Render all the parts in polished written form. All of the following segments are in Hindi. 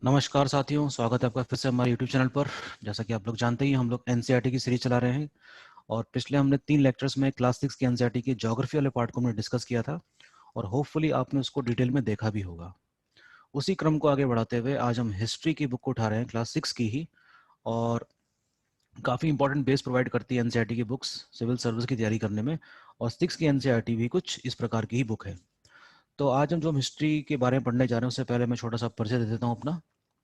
नमस्कार साथियों, स्वागत है आपका फिर से हमारे YouTube चैनल पर। जैसा कि आप लोग जानते ही हम लोग एनसीईआरटी की सीरीज चला रहे हैं और पिछले हमने 3 लेक्चर्स में क्लास 6 की एनसीईआरटी की ज्योग्राफी वाले पार्ट को हमने डिस्कस किया था और होपफुली आपने उसको डिटेल में देखा भी होगा। उसी क्रम को आगे बढ़ाते हुए आज हम हिस्ट्री की बुक को उठा रहे हैं, क्लास 6 की ही, और काफ़ी इंपॉर्टेंट बेस प्रोवाइड करती है एनसीईआरटी की बुक्स सिविल सर्विस की तैयारी करने में। और 6 की एनसीईआरटी भी कुछ इस प्रकार की ही बुक है। तो आज हम जो हिस्ट्री के बारे में पढ़ने जा रहे हैं उससे पहले मैं छोटा सा परिचय दे देता हूँ अपना।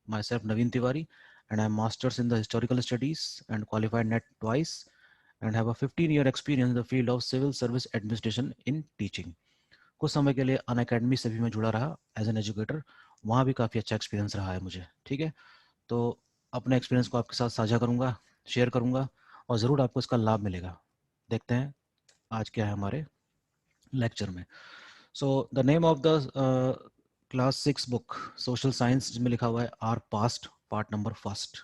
Myself Naveen Tiwari, and I am masters in the historical studies and qualified net twice and have a 15-year experience in the field of civil service administration in teaching. कुछ समय के लिए अन अकेडमी से भी मैं जुड़ा रहा एज एन एजुकेटर, वहाँ भी काफ़ी अच्छा एक्सपीरियंस रहा है मुझे। ठीक है, तो अपने एक्सपीरियंस को आपके साथ साझा करूँगा, शेयर करूँगा और ज़रूर आपको इसका लाभ मिलेगा। देखते हैं आज क्या है हमारे लेक्चर में। So the name of the class 6 book social science, जिसमें लिखा हुआ है our past part number first.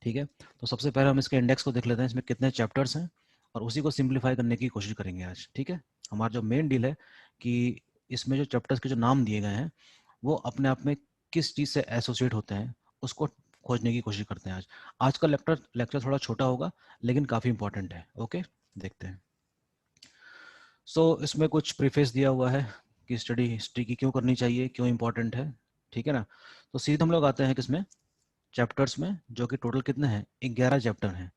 ठीक है, तो सबसे पहले हम इसके इंडेक्स को देख लेते हैं, इसमें कितने चैप्टर्स हैं और उसी को सिंप्लीफाई करने की कोशिश करेंगे आज। ठीक है, हमारा जो मेन डील है कि इसमें जो चैप्टर्स के जो नाम दिए गए हैं वो अपने आप में किस चीज़ से एसोसिएट होते हैं उसको खोजने की कोशिश करते हैं आज। आज का लेक्चर थोड़ा छोटा होगा लेकिन काफ़ी इंपॉर्टेंट है। ओके, देखते हैं। इसमें कुछ प्रीफेस दिया हुआ है कि स्टडी हिस्ट्री की क्यों करनी चाहिए, क्यों इंपॉर्टेंट है। ठीक है ना, तो सीधे हम लोग आते हैं किसमें, चैप्टर्स में, जो कि टोटल कितने हैं, 11 चैप्टर हैं,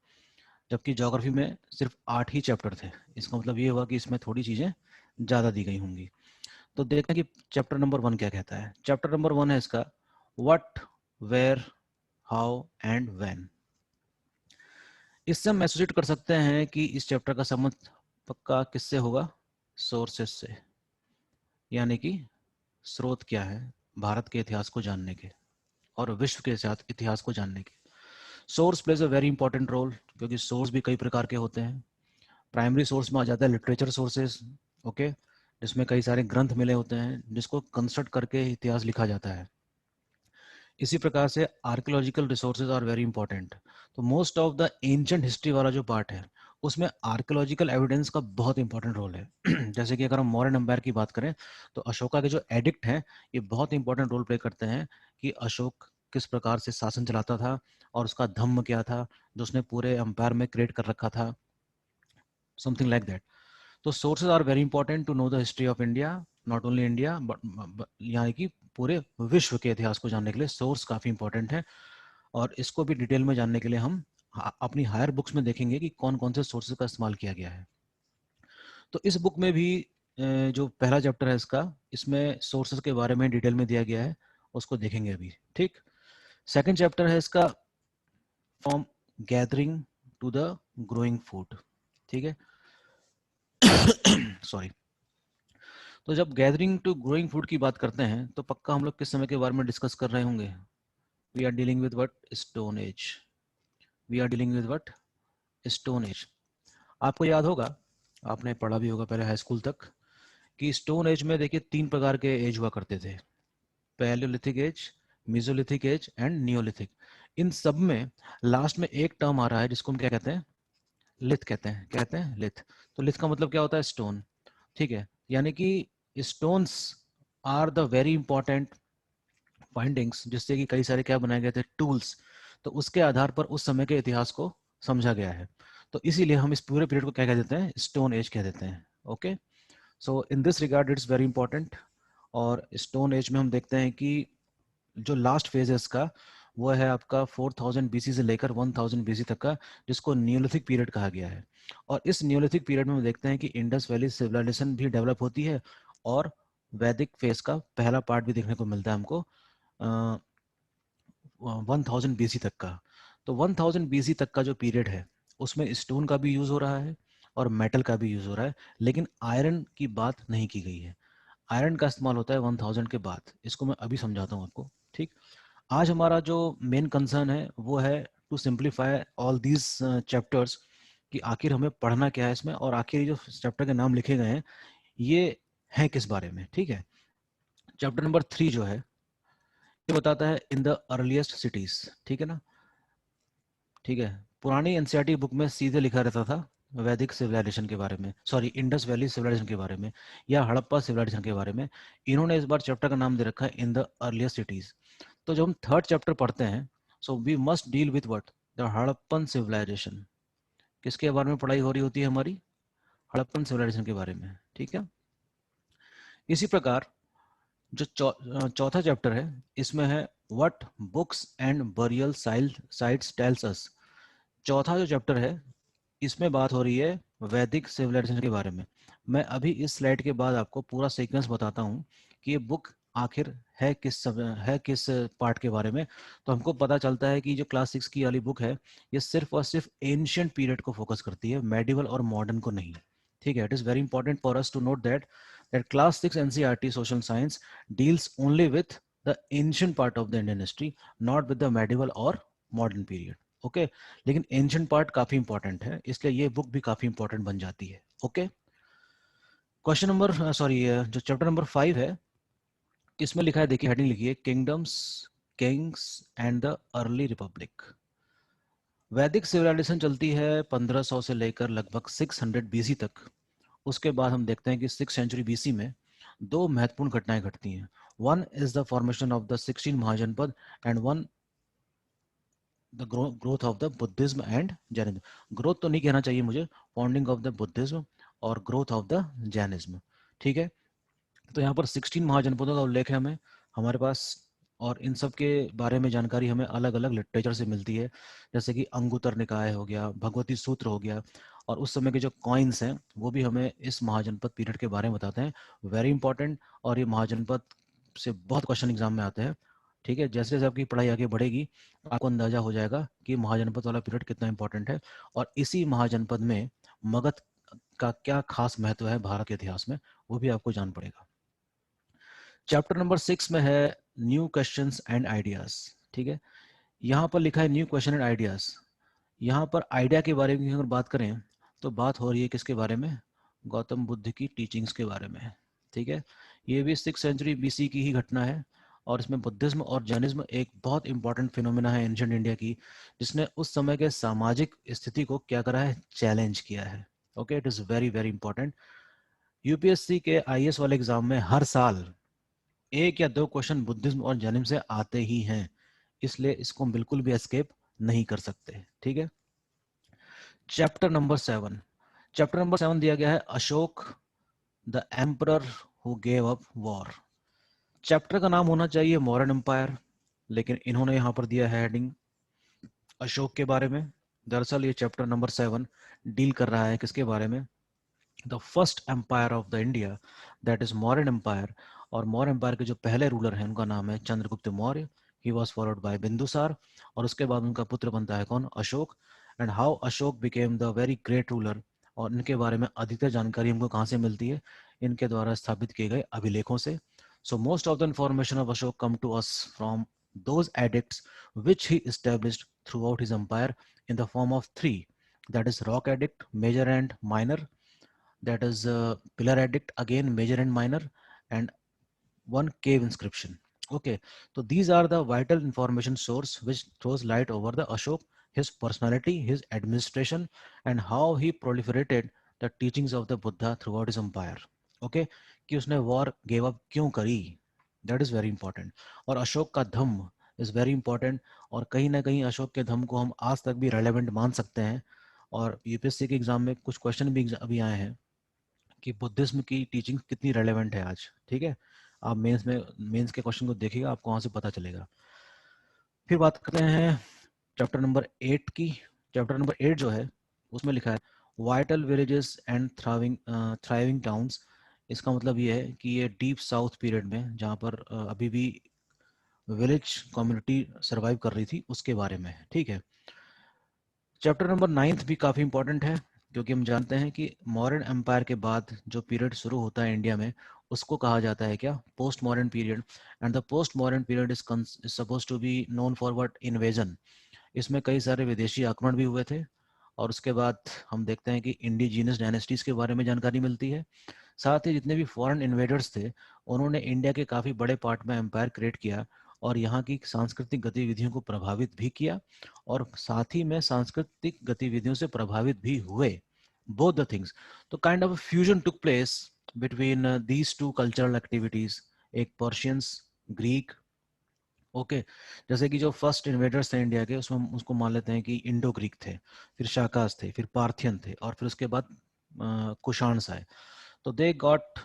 जबकि ज्योग्राफी में सिर्फ 8 ही चैप्टर थे। इसका मतलब ये हुआ कि इसमें थोड़ी चीज़ें ज़्यादा दी गई होंगी। तो देखते हैं कि चैप्टर नंबर 1 क्या कहता है। चैप्टर नंबर 1 है इसका what, where, how and when. इससे हम एसोसिएट कर सकते हैं कि इस चैप्टर का संबंध पक्का किससे होगा, सोर्सेस से, यानी कि स्रोत क्या है भारत के इतिहास को जानने के और विश्व के साथ इतिहास को जानने के। Source plays a very important role, क्योंकि सोर्स भी कई प्रकार के होते हैं। प्राइमरी सोर्स में आ जाता है लिटरेचर सोर्सेज, ओके, जिसमें कई सारे ग्रंथ मिले होते हैं जिसको कंस्ट्रक्ट करके इतिहास लिखा जाता है। इसी प्रकार से archaeological resources are very important. तो most of the ancient history वाला जो पार्ट है उसमें आर्कियोलॉजिकल एविडेंस का बहुत इंपॉर्टेंट रोल है। जैसे कि अगर हम मौर्यन एम्पायर की बात करें तो अशोका के जो एडिक्ट हैं ये बहुत इंपॉर्टेंट रोल प्ले करते हैं कि अशोक किस प्रकार से शासन चलाता था और उसका धम्म क्या था जो उसने पूरे एम्पायर में क्रिएट कर रखा था, समथिंग लाइक दैट। तो sources are very important to know the history of India, not only India but यानी कि पूरे विश्व के इतिहास को जानने के लिए सोर्स काफ़ी इंपॉर्टेंट है। और इसको भी डिटेल में जानने के लिए हम अपनी हायर बुक्स में देखेंगे कि कौन कौन से सोर्सेज का इस्तेमाल किया गया है। तो इस बुक में भी जो पहला चैप्टर है इसका, इसमें सोर्सेज के बारे में डिटेल में दिया गया है, उसको देखेंगे अभी। ठीक, सेकंड चैप्टर है इसका from gathering to the growing food. ठीक है, सॉरी। तो जब गैदरिंग टू ग्रोइंग फूड की बात करते हैं तो पक्का हम लोग किस समय के बारे में डिस्कस कर रहे होंगे। We are dealing with what, stone age. We are dealing with what, stone age. आपको याद होगा, आपने पढ़ा भी होगा पहले हाई स्कूल तक, कि स्टोन एज में देखिए 3 प्रकार के एज हुआ करते थे, paleolithic age, mesolithic age and neolithic. इन सब में लास्ट में एक टर्म आ रहा है जिसको हम क्या कहते हैं, लिथ कहते हैं लिथ। तो लिथ का मतलब क्या होता है, स्टोन। ठीक है, यानी कि stones are the very important findings जिससे कि कई सारे क्या बनाए गए थे, टूल्स। तो उसके आधार पर उस समय के इतिहास को समझा गया है। तो इसीलिए हम इस पूरे पीरियड को क्या कह देते हैं, स्टोन एज कह देते हैं। Okay, so in this regard it's very important. और स्टोन एज में हम देखते हैं कि जो लास्ट फेज है इसका वो है आपका 4000 बीसी से लेकर 1000 बीसी तक का, जिसको न्यूलिथिक पीरियड कहा गया है। और इस न्यूलिथिक पीरियड में हम देखते हैं कि इंडस वैली सिविलाइजेशन भी डेवलप होती है और वैदिक फेज का पहला पार्ट भी देखने को मिलता है हमको 1000 बीसी तक का। तो 1000 बीसी तक का जो पीरियड है उसमें स्टोन का भी यूज हो रहा है और मेटल का भी यूज हो रहा है, लेकिन आयरन की बात नहीं की गई है। आयरन का इस्तेमाल होता है 1000 के बाद, इसको मैं अभी समझाता हूँ आपको। ठीक, आज हमारा जो मेन कंसर्न है वो है to simplify all these chapters, कि आखिर हमें पढ़ना क्या है इसमें और आखिर जो चैप्टर के नाम लिखे गए हैं ये हैं किस बारे में। ठीक है, चैप्टर नंबर 3 जो है ये बताता है इन द अर्लीस्ट सिटीज। ठीक है ना, ठीक है, पुरानी एनसीईआरटी बुक में सीधे लिखा रहता था वैदिक सिविलाइजेशन के बारे में, सॉरी इंडस वैली सिविलाइजेशन के बारे में या हड़प्पा सिविलाइजेशन के बारे में। इन्होंने इस बार चैप्टर का नाम दे रखा है इन द अर्लीस्ट सिटीज। तो जब हम थर्ड चैप्टर पढ़ते हैं, so we must deal with what, the Harappan civilization. किसके बारे में पढ़ाई हो रही होती है हमारी? हड़प्पन सिविलाइजेशन के बारे में, ठीक है। इसी प्रकार जो चौथा चैप्टर है, इसमें है what books and burial sites tells us. चौथा जो चैप्टर है, इसमें बात हो रही है वैदिक सिविलाइजेशन के बारे में। मैं अभी इस स्लाइड के बाद आपको पूरा सीक्वेंस बताता हूँ कि ये बुक आखिर है किस पार्ट के बारे में। तो हमको पता चलता है कि जो क्लास 6 की वाली बुक है, ये सिर्फ और सिर्फ एंशियंट पीरियड को फोकस करती है, मेडिवल और मॉडर्न को नहीं। ठीक है, it is very important for us to note that class 6 NCERT social science deals only with the ancient part of the Indian history, not with the medieval और मॉडर्न पीरियड। ओके, लेकिन एंशियंट पार्ट काफी इंपॉर्टेंट है, इसलिए ये बुक भी काफी इंपॉर्टेंट बन जाती है। ओके, क्वेश्चन नंबर सॉरी जो चैप्टर नंबर 5 है, इसमें लिखा है, देखिए हेडिंग लिखी है, kingdoms, Kings and the early Republic. वैदिक सिविलाइजेशन चलती है 1500 से लेकर लगभग 600 बीसी तक। उसके बाद हम देखते हैं कि 6 सेंचुरी बीसी में दो महत्वपूर्ण घटनाएं घटती हैं। One is the formation of the 16 mahajanapada and one the growth of the Buddhism and Jainism. Growth तो नहीं कहना चाहिए मुझे, फाउंडिंग ऑफ द बुद्धिज्म और ग्रोथ ऑफ द जैनिज्म। ठीक है, तो यहाँ पर 16 महाजनपदों का उल्लेख है हमें हमारे पास, और इन सब के बारे में जानकारी हमें अलग अलग लिटरेचर से मिलती है, जैसे कि अंगुतर निकाय हो गया, भगवती सूत्र हो गया, और उस समय के जो कॉइन्स हैं वो भी हमें इस महाजनपद पीरियड के बारे में बताते हैं। वेरी इंपॉर्टेंट, और ये महाजनपद से बहुत क्वेश्चन एग्जाम में आते हैं। ठीक है, जैसे जैसे आपकी पढ़ाई आगे बढ़ेगी आपको अंदाजा हो जाएगा कि महाजनपद वाला पीरियड कितना इंपॉर्टेंट है, और इसी महाजनपद में मगध का क्या खास महत्व है भारत के इतिहास में, वो भी आपको जान पड़ेगा। चैप्टर नंबर 6 में है न्यू क्वेश्चंस एंड आइडियाज। ठीक है, यहाँ पर लिखा है न्यू क्वेश्चन एंड आइडियाज। यहाँ पर आइडिया के बारे में अगर बात करें तो बात हो रही है किसके बारे में? गौतम बुद्ध की टीचिंग्स के बारे में। ठीक है, ये भी 6 सेंचुरी बीसी की ही घटना है, और इसमें बुद्धिज्म और जैनिज्म एक बहुत इंपॉर्टेंट फिनोमिना है एंशिएंट इंडिया की, जिसने उस समय के सामाजिक स्थिति को क्या करा है, चैलेंज किया है। Okay, it is very very important. UPSC के आईएएस वाले एग्जाम में हर साल एक या दो क्वेश्चन बुद्धिज्म और जैनिज्म से आते ही हैं, इसलिए इसको बिल्कुल भी एस्केप नहीं कर सकते। ठीक है, चैप्टर नंबर 7। चैप्टर नंबर 7 दिया गया है Ashok the emperor who gave up war. Chapter का नाम होना चाहिए मॉडर्न एम्पायर, लेकिन इन्होंने यहाँ पर दिया है हेडिंग अशोक के बारे में। दरअसल ये चैप्टर नंबर 7 डील कर रहा है किसके बारे में? The first empire of the India, that is Mauryan empire. और मौर्य एम्पायर के जो पहले रूलर हैं उनका नाम है Chandragupta Maurya. He was followed by Bindusara, और उसके बाद उनका पुत्र बनता है कौन? Ashoka. And how Ashoka became the very great ruler, और इनके बारे में अधिकतर जानकारी हमको कहाँ से मिलती है? इनके द्वारा स्थापित किए गए अभिलेखों से। So most of the information of Ashoka come to us from those edicts which he established throughout his empire in the form of three, that is rock edict, major and minor, that is pillar edict, again major and minor, and one cave inscription. Okay, so these are the vital information source which throws light over the Ashok, his personality, his administration, and how he proliferated the teachings of the Buddha throughout his empire. Okay, कि उसने war gave up क्यों करी, that is very important. और अशोक का धम्म is very important, और कहीं ना कहीं अशोक के धम्म को हम आज तक भी relevant मान सकते हैं। और यूपीएससी के एग्जाम में कुछ क्वेश्चन भी अभी आए हैं कि बुद्धिज्म की टीचिंग कितनी रेलेवेंट है आज। ठीक है, आप मेंस के क्वेश्चन को देखिएगा, आपको वहां से पता चलेगा। फिर बात करते हैं चैप्टर नंबर 8 की। चैप्टर नंबर 8 जो है उसमें लिखा है vital villages and thriving towns. इसका मतलब ये है कि ये डीप साउथ पीरियड में, जहाँ पर अभी भी विलेज कम्युनिटी सर्वाइव कर रही थी, उसके बारे में है। ठीक है, चैप्टर नंबर 9 भी काफ़ी इंपॉर्टेंट है, क्योंकि हम जानते हैं कि मॉडर्न एम्पायर के बाद जो पीरियड शुरू होता है इंडिया में, उसको कहा जाता है क्या? Post modern period. And the post modern period is suppose to be known for what? Invasion. इसमें कई सारे विदेशी आक्रमण भी हुए थे, और उसके बाद हम देखते हैं कि इंडिजीनियस डायनेस्टीज के बारे में जानकारी मिलती है। साथ ही जितने भी फॉरेन इन्वेडर्स थे, उन्होंने इंडिया के काफ़ी बड़े पार्ट में एम्पायर क्रिएट किया, और यहाँ की सांस्कृतिक गतिविधियों को प्रभावित भी किया, और साथ ही में सांस्कृतिक गतिविधियों से प्रभावित भी हुए, बोथ द थिंग्स। तो kind of fusion took place between these two cultural activities, एक पर्शियंस, ग्रीक, ओके, जैसे कि जो फर्स्ट इन्वेडर्स थे इंडिया के, उसमें हम उसको मान लेते हैं कि इंडो ग्रीक थे, फिर शाकास थे, फिर पार्थियन थे, और फिर उसके बाद कुशान्स आए। तो they got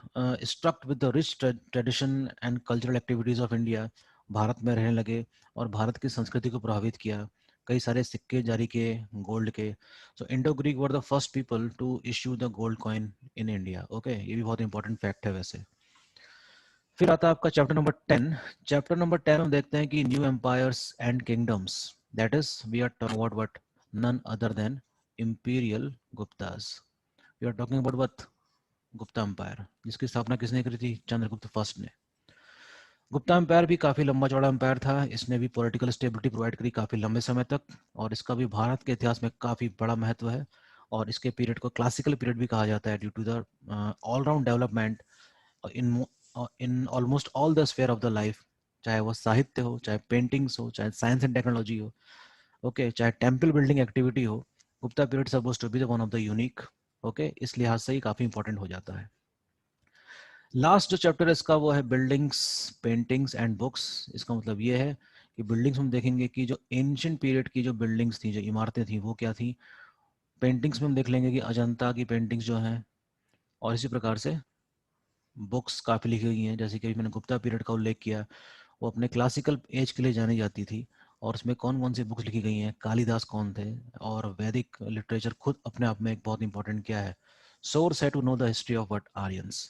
struct with the rich tradition and cultural activities of India, Bharat में रहने लगे और भारत की संस्कृति को प्रभावित किया, कई सारे सिक्के जारी किए गोल्ड के। So Indo Greek were the first people to issue the gold coin in India. Okay, ये भी बहुत इंपॉर्टेंट फैक्ट है वैसे। फिर आता है आपका चैप्टर नंबर 10। चैप्टर नंबर 10 हम देखते हैं कि new empires and kingdoms, that is we are talking about what, none other than imperial Guptas. We are talking about what, Gupta empire, जिसकी स्थापना किसने करी थी? चंद्रगुप्त फर्स्ट ने। गुप्ता एम्पायर भी काफी लंबा चौड़ा एम्पायर था, इसने भी पॉलिटिकल स्टेबिलिटी प्रोवाइड करी काफी लंबे समय तक, और इसका भी भारत के इतिहास में काफी बड़ा महत्व है। और इसके पीरियड को क्लासिकल पीरियड भी कहा जाता है due to the all round development in in almost all the sphere of the life, चाहे वो साहित्य हो, चाहे पेंटिंग्स हो, चाहे साइंस एंड टेक्नोलॉजी हो, ओके, चाहे टेम्पल बिल्डिंग एक्टिविटी हो। Gupta period suppose to be the one of the unique. Okay, इस लिहाज से ही काफी इंपॉर्टेंट हो जाता है। लास्ट जो चैप्टर है इसका वो है बिल्डिंग्स, पेंटिंग्स एंड बुक्स। इसका मतलब ये है कि बिल्डिंग्स हम देखेंगे कि जो एंशिएंट पीरियड की जो बिल्डिंग्स थी, जो इमारतें थी, वो क्या थी। पेंटिंग्स में हम देख लेंगे कि अजंता की पेंटिंग्स जो हैं, और इसी प्रकार से बुक्स काफ़ी लिखी गई हैं। जैसे कि अभी मैंने गुप्ता पीरियड का उल्लेख किया, वो अपने क्लासिकल एज के लिए जानी जाती थी, और उसमें कौन कौन सी बुक्स लिखी गई हैं, कालिदास कौन थे, और वैदिक लिटरेचर खुद अपने आप में एक बहुत इंपॉर्टेंट क्या है, सोर्स है to know the history of what Aryans.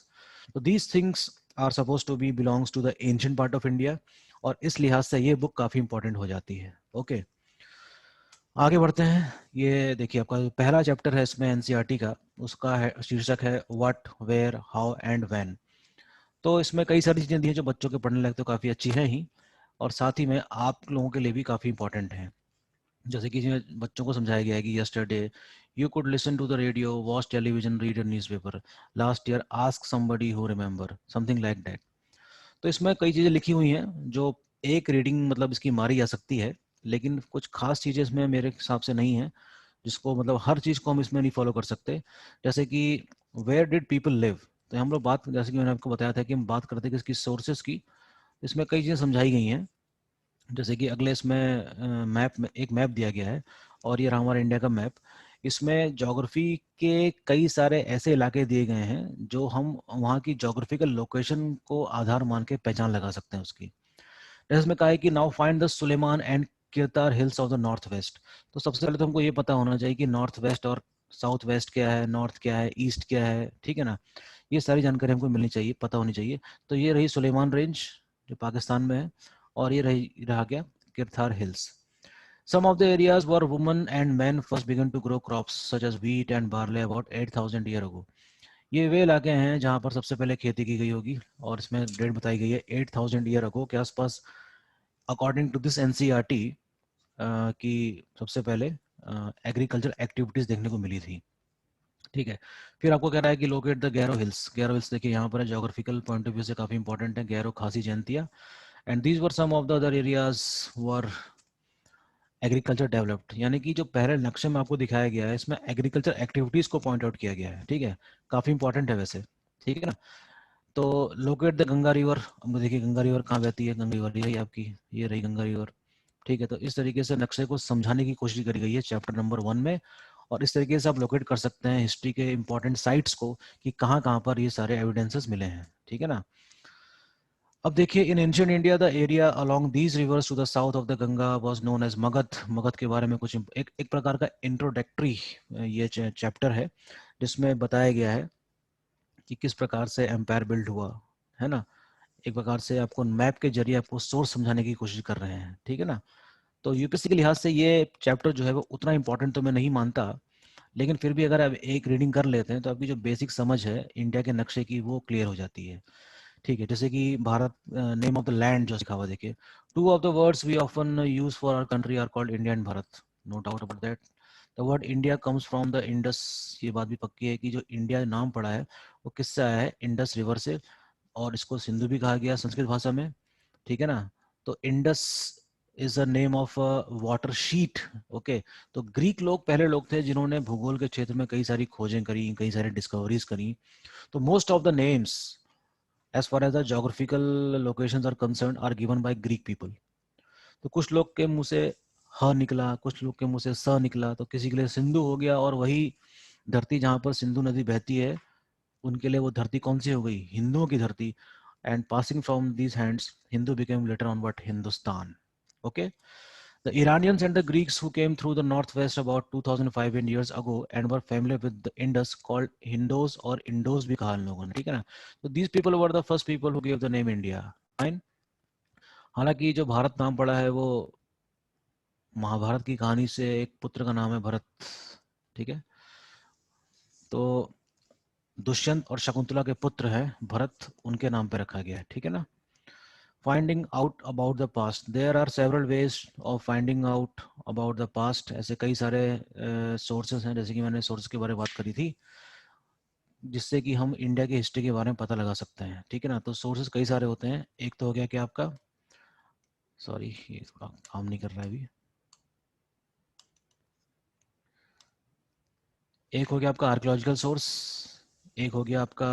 तो these things are suppose to be belongs to the ancient part of India, और इस लिहाज से ये बुक काफ़ी इंपॉर्टेंट हो जाती है। ओके, आगे बढ़ते हैं। ये देखिए आपका जो पहला चैप्टर है इसमें एनसीईआरटी का, उसका है शीर्षक है what, where, how and when. तो इसमें कई सारी चीज़ें दी हैं जो बच्चों के पढ़ने लायक तो काफ़ी अच्छी हैं ही, और साथ ही में आप लोगों के लिए भी काफ़ी इंपॉर्टेंट हैं। जैसे कि इसमें बच्चों को समझाया गया है कि yesterday you could listen to the radio, watch television, read a newspaper, last year ask somebody who remember, something like that. तो इसमें कई चीज़ें लिखी हुई हैं जो एक रीडिंग मतलब इसकी मारी जा सकती है, लेकिन कुछ खास चीज़ें इसमें मेरे हिसाब से नहीं है, जिसको मतलब हर चीज़ को हम इसमें नहीं फॉलो कर सकते। जैसे कि वेयर डिड पीपल लिव, तो हम लोग बात, जैसे कि मैंने आपको बताया था कि हम बात करते हैं किसकी, सोर्सेज की। इसमें कई चीज़ें समझाई गई हैं। जैसे कि अगले इसमें मैप में एक मैप दिया गया है, और ये रहा हमारा इंडिया का मैप। इसमें ज्योग्राफी के कई सारे ऐसे इलाके दिए गए हैं जो हम वहाँ की ज्योग्राफिकल लोकेशन को आधार मान के पहचान लगा सकते हैं उसकी। जैसे इसमें कहा है कि now find the Sulaiman and Kirthar hills of the north west. तो सबसे पहले तो हमको ये पता होना चाहिए कि नॉर्थ वेस्ट और साउथ वेस्ट क्या है, नॉर्थ क्या है, ईस्ट क्या है, ठीक है ना। ये सारी जानकारी हमको मिलनी चाहिए, पता होनी चाहिए। तो ये रही सुलेमान रेंज जो पाकिस्तान में है, और ये रहा क्या, किरथार hills. Some of the areas where women and men first began to grow crops such as wheat and barley about 8,000 year ago. ये वे इलाके हैं जहाँ पर सबसे पहले खेती की गई होगी, और इसमें डेट बताई गई है 8,000 ईयर अगो के आसपास, अकॉर्डिंग टू दिस एनसीईआरटी, की सबसे पहले एग्रीकल्चर एक्टिविटीज देखने को मिली थी। ठीक है, फिर आपको कह रहा है कि locate the Gairo hills. Gairo hills देखिए यहाँ पर है, जोग्राफिकल पॉइंट ऑफ व्यू से काफी इंपॉर्टेंट है, Garo, Khasi, Jaintia, and these were some of the other areas where agriculture developed. यानी कि जो पहले नक्शे में आपको दिखाया गया है, इसमें एग्रीकल्चर एक्टिविटीज को पॉइंट आउट किया गया है। ठीक है, काफी इंपॉर्टेंट है वैसे, ठीक है ना। तो लोकेट द गंगा रिवर, अब देखिए गंगा रिवर कहाँ बहती है, गंगा रिवर यही आपकी, ये रही गंगा रिवर। ठीक है, तो इस तरीके से नक्शे को समझाने की कोशिश करी गई है चैप्टर नंबर 1 में, और इस तरीके से आप लोकेट कर सकते हैं हिस्ट्री के इंपॉर्टेंट साइट्स को कि कहाँ कहाँ पर ये सारे एविडेंसेस मिले हैं। ठीक है ना। अब देखिए, in ancient India the area along these rivers to the south of the Ganga was known as Magadha. Magadha के बारे में कुछ एक प्रकार का इंट्रोडक्टरी ये चैप्टर है, जिसमें बताया गया है कि किस प्रकार से एम्पायर बिल्ड हुआ, है ना। एक प्रकार से आपको मैप के जरिए आपको सोर्स समझाने की कोशिश कर रहे हैं। ठीक है ना। तो यूपीएससी के लिहाज से ये चैप्टर जो है वो उतना इंपॉर्टेंट तो मैं नहीं मानता, लेकिन फिर भी अगर आप एक रीडिंग कर लेते हैं तो आपकी जो बेसिक समझ है इंडिया के नक्शे की वो क्लियर हो जाती है। ठीक है, जैसे कि Bharat, name of the land जो लिखा हुआ देखिए, two of the words we often use for our country are called India and Bharat, no doubt about that. The word India comes from the Indus. ये बात भी पक्की है कि जो इंडिया नाम पड़ा है वो किससे आया है, इंडस रिवर से, और इसको सिंधु भी कहा गया संस्कृत भाषा में। ठीक है ना। तो Indus is the name of water sheet. Okay, तो ग्रीक लोग पहले लोग थे जिन्होंने भूगोल के क्षेत्र में कई सारी खोजें करी, कई सारी डिस्कवरीज करी। तो most of the names as far as the geographical locations are concerned are given by Greek people. तो कुछ लोग के मुंह से ह निकला, कुछ लोग के मुंह से स निकला, तो किसी के लिए सिंधु हो गया, और वही धरती जहाँ पर सिंधु नदी बहती है उनके लिए वो धरती कौन सी हो गई? हिंदुओं की धरती। And passing from these hands Hindu became later on what? Hindustan. Okay. The Iranians and the Greeks who came through the northwest about 2500 years ago and were familiar with the Indus called Hindos or Indos भी कहा इन लोगों ने, ठीक है ना? तो these people were the first people who gave the name India. Fine. हालांकि जो भारत नाम पड़ा है वो महाभारत की कहानी से एक पुत्र का नाम है भरत, ठीक है? तो दुष्यंत और शकुंतला के पुत्र हैं भरत, उनके नाम पे रखा गया है, ठीक है ना? Finding out about the past, there are several ways of finding out about the past. ऐसे कई सारे सोर्सेज हैं, जैसे कि मैंने सोर्स के बारे में बात करी थी, जिससे कि हम इंडिया की हिस्ट्री के बारे में पता लगा सकते हैं, ठीक है ना? तो सोर्सेज कई सारे होते हैं। एक तो हो गया कि आपका, सॉरी ये थोड़ा काम नहीं कर रहा है अभी, एक हो गया आपका आर्कियोलॉजिकल सोर्स, एक हो गया आपका,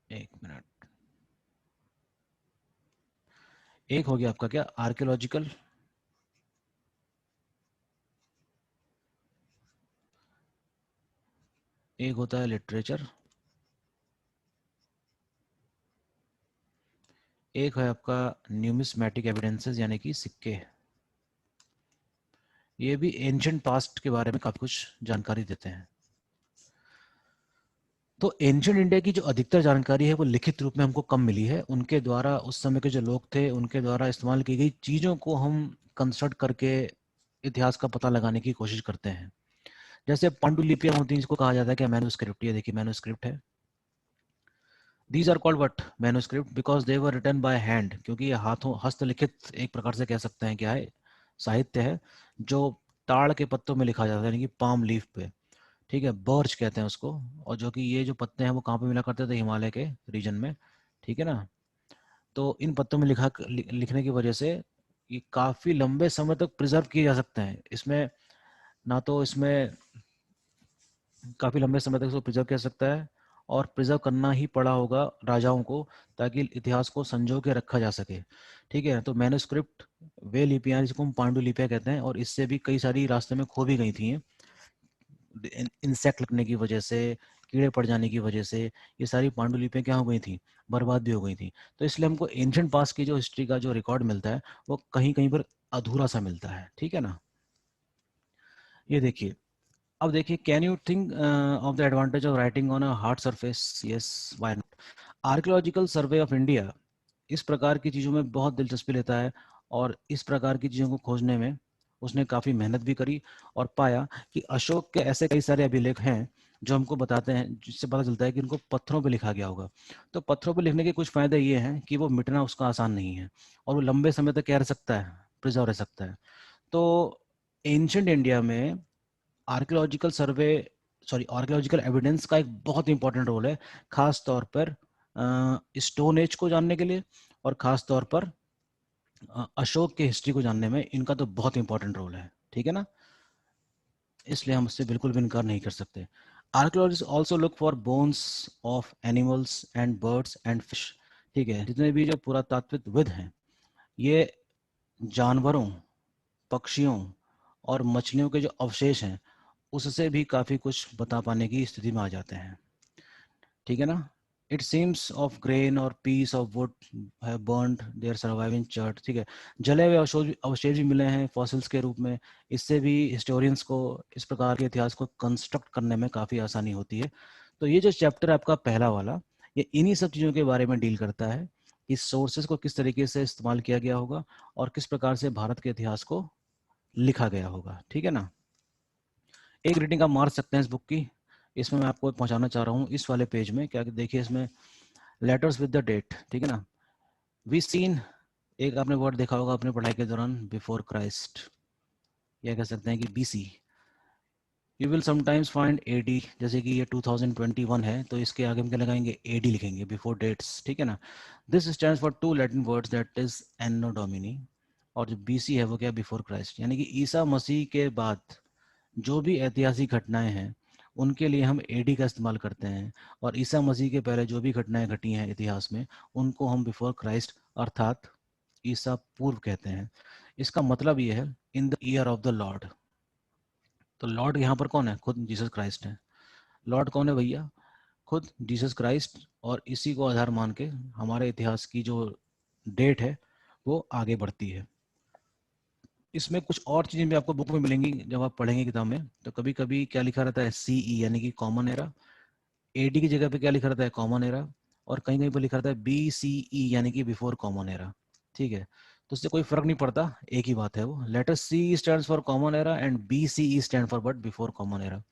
एक मिनट, एक हो गया आपका क्या, आर्कियोलॉजिकल, एक होता है लिटरेचर, एक है आपका न्यूमिस्मैटिक एविडेंसेस यानी कि सिक्के। ये भी एंशिएंट पास्ट के बारे में काफी कुछ जानकारी देते हैं। तो एंशिएंट इंडिया की जो अधिकतर जानकारी है वो लिखित रूप में हमको कम मिली है। उनके द्वारा, उस समय के जो लोग थे उनके द्वारा इस्तेमाल की गई चीज़ों को हम कंसल्ट करके इतिहास का पता लगाने की कोशिश करते हैं। जैसे पांडुलिपियां होती हैं, जिसको कहा जाता है कि मैन्युस्क्रिप्ट। ये देखिए मैन्युस्क्रिप्ट है। These are called what? Manuscript, because they were written by hand, क्योंकि ये हाथों हस्तलिखित एक प्रकार से कह सकते हैं क्या है, साहित्य है जो ताड़ के पत्तों में लिखा जाता है, यानी कि पाम लीफ पे, ठीक है? बर्च कहते हैं उसको। और जो कि ये जो पत्ते हैं वो कहाँ पे मिला करते थे? हिमालय के रीजन में, ठीक है ना? तो इन पत्तों में लिखने की वजह से ये काफी लंबे समय तक प्रिजर्व किए जा सकते हैं। इसमें ना तो इसमें काफी लंबे समय तक इसको प्रिजर्व किया जा सकता है, और प्रिजर्व करना ही पड़ा होगा राजाओं को, ताकि इतिहास को संजो के रखा जा सके, ठीक है? तो मैन्युस्क्रिप्ट वे लिपियां जिसको हम पांडुलिपियां कहते हैं, और इससे भी कई सारी रास्ते में खो भी गई थी। इंसेक्ट लगने की वजह से, कीड़े पड़ जाने की वजह से ये सारी पांडुलिपियां क्या हो गई थी? बर्बाद भी हो गई थी। तो इसलिए हमको एंशिएंट पास्ट की जो हिस्ट्री का जो रिकॉर्ड मिलता है वो कहीं कहीं पर अधूरा सा मिलता है, ठीक है ना? ये देखिए, अब देखिए, can you think of the advantage of writing on a hard surface? Yes, why not? Archaeological survey of India इस प्रकार की चीज़ों में बहुत दिलचस्पी लेता है, और इस प्रकार की चीज़ों को खोजने में उसने काफ़ी मेहनत भी करी, और पाया कि अशोक के ऐसे कई सारे अभिलेख हैं जो हमको बताते हैं, जिससे पता चलता है कि उनको पत्थरों पे लिखा गया होगा। तो पत्थरों पे लिखने के कुछ फ़ायदे ये हैं कि वो मिटना उसका आसान नहीं है, और वो लंबे समय तक क्या रह सकता है? प्रिजर्व रह सकता है। तो एंशंट इंडिया में आर्कियोलॉजिकल सर्वे, सॉरी, आर्कियोलॉजिकल एविडेंस का एक बहुत इंपॉर्टेंट रोल है, खास तौर पर स्टोन एज को जानने के लिए, और खास तौर पर अशोक के हिस्ट्री को जानने में इनका तो बहुत इंपॉर्टेंट रोल है, ठीक है ना? इसलिए हम उससे बिल्कुल भी इनकार नहीं कर सकते। Archaeologist also look for bones of animals and birds and fish, ठीक है? जितने भी जो पुरातात्विकविद हैं, ये जानवरों, पक्षियों और मछलियों के जो अवशेष हैं उससे भी काफ़ी कुछ बता पाने की स्थिति में आ जाते हैं, ठीक है ना? It seems of grain or piece of wood have burned there surviving charred, ठीक है? जले हुए अवशेष अवशेष भी मिले हैं फॉसिल्स के रूप में। इससे भी हिस्टोरियंस को इस प्रकार के इतिहास को कंस्ट्रक्ट करने में काफ़ी आसानी होती है। तो ये जो चैप्टर आपका पहला वाला, ये इन्हीं सब चीज़ों के बारे में डील करता है कि सोर्सेज को किस तरीके से इस्तेमाल किया गया होगा और किस प्रकार से भारत के इतिहास को लिखा गया होगा, ठीक है ना? एक रेटिंग आप मार सकते हैं इस बुक की। इसमें मैं आपको पहुंचाना चाह रहा हूँ इस वाले पेज में, क्या देखिए इसमें लेटर्स विद द डेट, ठीक है ना? वी सीन, एक आपने वर्ड देखा होगा अपने पढ़ाई के दौरान, बिफोर क्राइस्ट, या कह सकते हैं कि BC. You will sometimes find AD, जैसे कि ये 2021 है तो इसके आगे हम क्या लगाएंगे? एडी लिखेंगे, बिफोर डेट्स, ठीक है ना? This stands for two Latin words, that is Anno Domini, और जो बीसी है वो क्या? बिफोर क्राइस्ट, यानी कि ईसा मसीह के बाद जो भी ऐतिहासिक घटनाएं हैं उनके लिए हम एडी का इस्तेमाल करते हैं, और ईसा मसीह के पहले जो भी घटनाएं घटी हैं इतिहास में उनको हम बिफोर क्राइस्ट अर्थात ईसा पूर्व कहते हैं। इसका मतलब ये है in the year of the Lord. तो लॉर्ड यहाँ पर कौन है? खुद जीसस क्राइस्ट है। लॉर्ड कौन है भैया? खुद जीसस क्राइस्ट। और इसी को आधार मान के हमारे इतिहास की जो डेट है वो आगे बढ़ती है। इसमें कुछ और चीजें भी आपको बुक में मिलेंगी जब आप पढ़ेंगे किताब में। तो कभी कभी क्या लिखा रहता है सीई यानी कि कॉमन एरा, एडी की जगह पे क्या लिखा रहता है कॉमन एरा, और कहीं कहीं पर लिखा रहता है बीसीई यानी कि बिफोर कॉमन एरा। ठीक है, तो उससे कोई फर्क नहीं पड़ता, एक ही बात है वो। Letter C stands for common era and BCE stand for but before common era.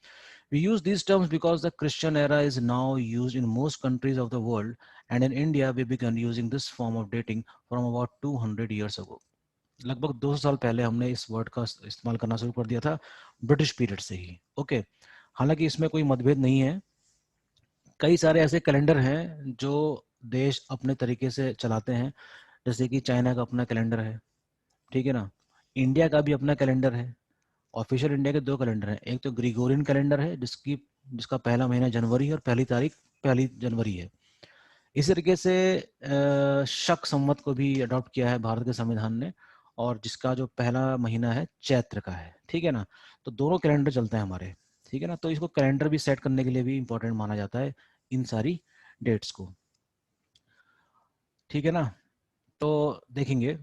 We use these terms because the Christian era is now used in most countries of the world, and in India we began using this form of dating from about 200 years ago. लगभग 200 साल पहले हमने इस वर्ड का इस्तेमाल करना शुरू कर दिया था, ब्रिटिश पीरियड से ही। ओके, हालांकि इसमें कोई मतभेद नहीं है। कई सारे ऐसे कैलेंडर हैं जो देश अपने तरीके से चलाते हैं, जैसे कि चाइना का अपना कैलेंडर है, ठीक है ना। इंडिया का भी अपना कैलेंडर है। ऑफिशियल इंडिया के दो कैलेंडर हैं, एक तो ग्रिगोरियन कैलेंडर है जिसका पहला महीना जनवरी है और पहली तारीख 1 जनवरी है। इसी तरीके से शक संवत को भी अडॉप्ट किया है भारत के संविधान ने, और जिसका जो पहला महीना है चैत्र का है, ठीक है ना। तो दोनों कैलेंडर चलते हैं हमारे, ठीक है ना। तो इसको कैलेंडर भी सेट करने के लिए भी इंपॉर्टेंट माना जाता है इन सारी डेट्स को, ठीक है ना। तो देखेंगे,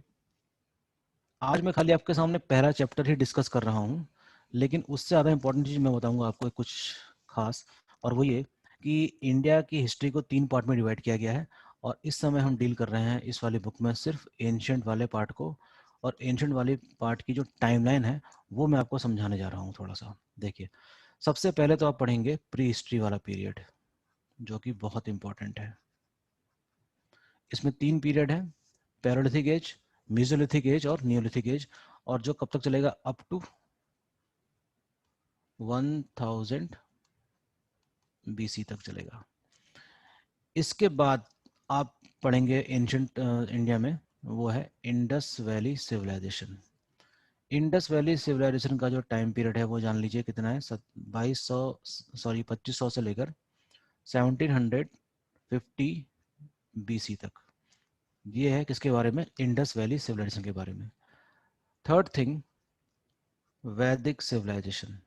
आज मैं खाली आपके सामने पहला चैप्टर ही डिस्कस कर रहा हूँ, लेकिन उससे ज़्यादा इंपॉर्टेंट चीज़ मैं बताऊंगा आपको कुछ खास, और वो ये कि इंडिया की हिस्ट्री को 3 पार्ट में डिवाइड किया गया है, और इस समय हम डील कर रहे हैं इस वाले बुक में सिर्फ एंशंट वाले पार्ट को। और एंशंट वाले पार्ट की जो टाइमलाइन है वो मैं आपको समझाने जा रहा हूँ थोड़ा सा। देखिए, सबसे पहले तो आप पढ़ेंगे प्री हिस्ट्री वाला पीरियड, जो कि बहुत इंपॉर्टेंट है। इसमें 3 पीरियड है, पैरोलिथिक एज, मीजोलिथिक एज और नियोलिथिक एज, और जो कब तक चलेगा? अप टू 1000 बीसी तक चलेगा। इसके बाद आप पढ़ेंगे एंशंट इंडिया में, वो है Indus valley civilization. Indus valley civilization का जो टाइम पीरियड है वो जान लीजिए कितना है, 2500 से लेकर 1750 बीसी तक। ये है किसके बारे में? इंडस वैली सिविलाइजेशन के बारे में। Third thing, Vedic civilization.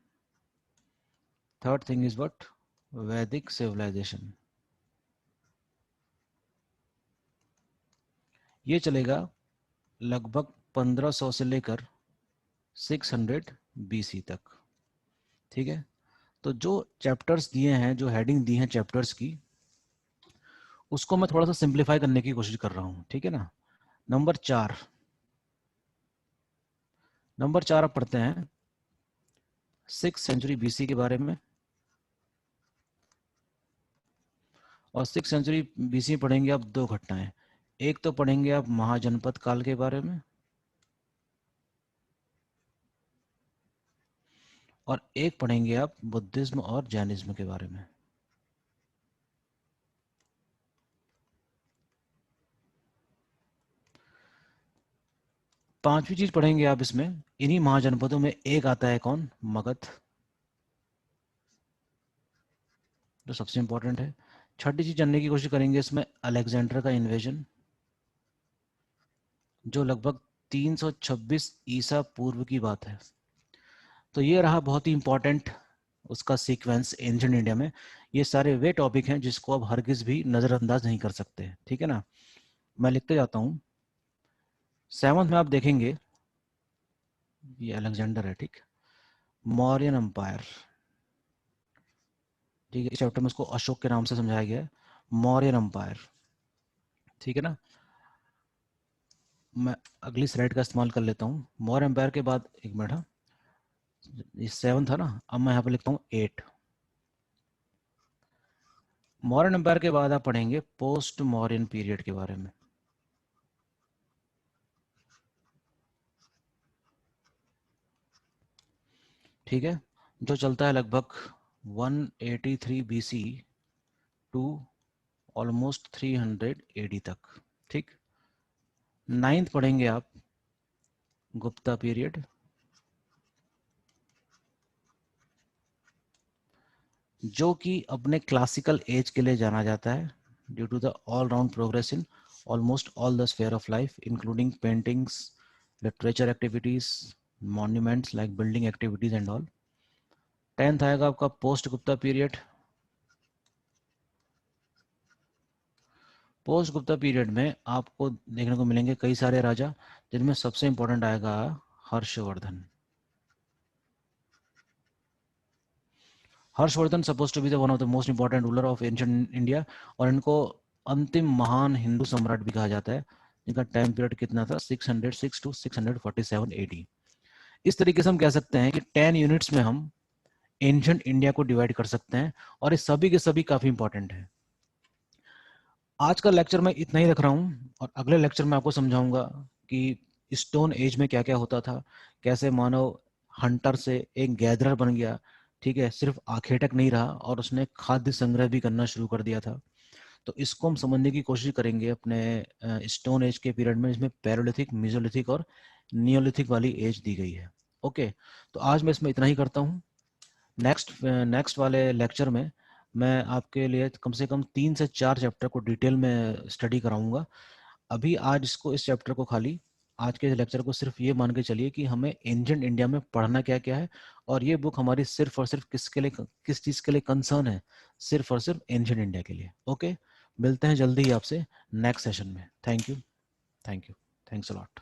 Third thing is what? Vedic civilization. ये चलेगा लगभग 1500 से लेकर 600 बीसी तक, ठीक है। तो जो चैप्टर्स दिए हैं, जो हेडिंग दी हैं चैप्टर्स की, उसको मैं थोड़ा सा सिंप्लीफाई करने की कोशिश कर रहा हूँ, ठीक है ना। नंबर 4, नंबर 4 आप पढ़ते हैं 6th सेंचुरी बीसी के बारे में, और 6th सेंचुरी बीसी में पढ़ेंगे आप 2 घटनाएं। एक तो पढ़ेंगे आप महाजनपद काल के बारे में, और एक पढ़ेंगे आप बुद्धिज्म और जैनिज्म के बारे में। पांचवी चीज पढ़ेंगे आप इसमें, इन्हीं महाजनपदों में एक आता है कौन? मगध, जो सबसे इंपॉर्टेंट है। छठी चीज जानने की कोशिश करेंगे इसमें, अलेक्जेंडर का इन्वेजन, जो लगभग 326 ईसा पूर्व की बात है। तो ये रहा बहुत ही इंपॉर्टेंट उसका सीक्वेंस एंशिएंट इंडिया में। ये सारे वे टॉपिक हैं जिसको आप हरगिज भी नजरअंदाज नहीं कर सकते, ठीक है ना। मैं लिखते जाता हूँ। 7th में आप देखेंगे, ये अलेक्जेंडर है, ठीक। मौर्यन एम्पायर, ठीक है। इस चैप्टर में उसको अशोक के नाम से समझाया गया है, मौर्यन एम्पायर, ठीक है ना। मैं अगली स्लाइड का इस्तेमाल कर लेता हूँ। मौर्य एम्पायर के बाद, एक मिनट, हाँ, ये 7 था ना, अब मैं यहाँ पे लिखता हूँ 8। मौर्यन एम्पायर के बाद आप पढ़ेंगे पोस्ट मौर्यन पीरियड के बारे में, ठीक है, जो चलता है लगभग 183 बीसी टू ऑलमोस्ट 300 एडी तक, ठीक। 9th पढ़ेंगे आप गुप्ता पीरियड, जो कि अपने क्लासिकल एज के लिए जाना जाता है due to the all round progress in almost all the sphere of life, including paintings, literature activities, monuments like building activities and all. 10th आएगा आपका post Gupta period. Post Gupta period में आपको देखने को मिलेंगे कई सारे राजा, जिनमें सबसे इंपॉर्टेंट आएगा Harshavardhana. Harshavardhana suppose to be the one of the most important ruler of ancient India, और इनको अंतिम महान हिंदू सम्राट भी कहा जाता है, जिनका टाइम पीरियड कितना था 606 टू 647 एडी। इस तरीके से हम कह सकते हैं कि 10 यूनिट्स में हम एंशिएंट इंडिया को डिवाइड कर सकते हैं, और ये सभी के सभी काफी इंपॉर्टेंट है। आज का लेक्चर मैं इतना ही रख रहा हूँ, और अगले लेक्चर में आपको समझाऊंगा कि स्टोन एज में क्या क्या होता था, कैसे मानव हंटर से एक गैदरर बन गया, ठीक है, सिर्फ आखेटक नहीं रहा और उसने खाद्य संग्रह भी करना शुरू कर दिया था। तो इसको हम समझने की कोशिश करेंगे अपने स्टोन एज के पीरियड में, जिसमें पैरोलिथिक, मेसोलिथिक और नियोलिथिक वाली एज दी गई है। ओके, तो आज मैं इसमें इतना ही करता हूँ। नेक्स्ट वाले लेक्चर में मैं आपके लिए कम से कम 3 से 4 चैप्टर को डिटेल में स्टडी कराऊंगा। अभी आज इस चैप्टर को खाली, आज के लेक्चर को सिर्फ ये मान के चलिए कि हमें एंशिएंट इंडिया में पढ़ना क्या क्या है, और ये बुक हमारी सिर्फ और सिर्फ किसके लिए, किस चीज़ के लिए कंसर्न है, सिर्फ और सिर्फ एंशिएंट इंडिया के लिए। ओके, मिलते हैं जल्दी ही आपसे नेक्स्ट सेशन में। Thank you, thanks a lot.